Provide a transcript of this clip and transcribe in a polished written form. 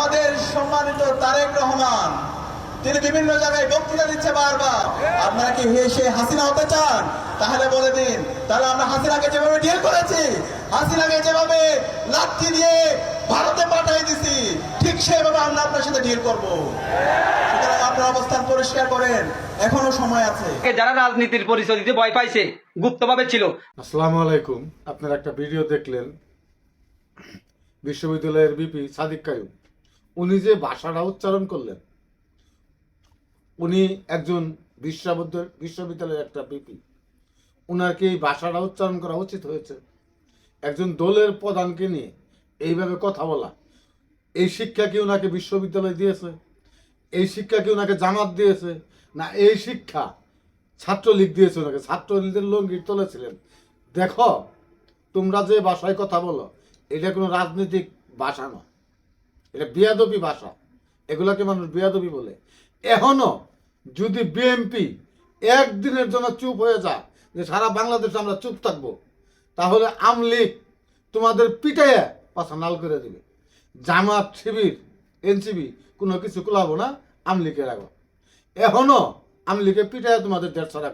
আমাদের সম্মানিত তারেক রহমান তিনি বিভিন্ন জায়গায় বক্তৃতা দিচ্ছে বারবার। আপনারা কি সে হাসিনা হতে চান? তাহলে বলে দিন, তাহলে আমরা হাসিনাকে যেভাবে ডিল করেছি, হাসিনাকে যেভাবে লাঠি দিয়ে ভারতে পাঠিয়ে দিছি, ঠিক সেভাবে আমরা আপনার সাথে ডিল করব। সুতরাং আপনার অবস্থান পরিষ্কার করেন, এখনো সময় আছে। যারা রাজনীতির পরিচয় দিতে ভয় পাইছে গুপ্তভাবে ছিল। আসসালামু আলাইকুম। আপনারা একটা ভিডিও দেখলেন, বিশ্ববিদ্যালয়ের বিপি সাদিক কায়ুম উনি যে ভাষাটা উচ্চারণ করলেন, উনি একজন বিশ্ববিদ্যালয়ের একটা বিপি, উনার কি এই ভাষাটা উচ্চারণ করা উচিত হয়েছে? একজন দলের প্রধানকে নিয়ে এইভাবে কথা বলা, এই শিক্ষা কি ওনাকে বিশ্ববিদ্যালয় দিয়েছে? এই শিক্ষা কি ওনাকে জামাত দিয়েছে? না এই শিক্ষা ছাত্রলীগ দিয়েছে ওনাকে? ছাত্রলীগের লঙ্গির তুলেছিলেন। দেখো, তোমরা যে ভাষায় কথা বলো, এটা কোনো রাজনৈতিক ভাষা নয়, এটা বেয়াদবি ভাষা। এগুলাকে মানুষ বেয়াদবি বলে। এখনো যদি বিএনপি একদিনের জন্য চুপ হয়ে যায় যে সারা বাংলাদেশে আমরা চুপ থাকবো, তাহলে আমলিগ তোমাদের পিটাইয়া পাছা নাল করে দিবে। জামাত, শিবির, এনসিবি কোনো কিছু কুলাবো না আমলিগের আগে। এখনো আমলিগে পিটাইয়া তোমাদের দেড় ছড়া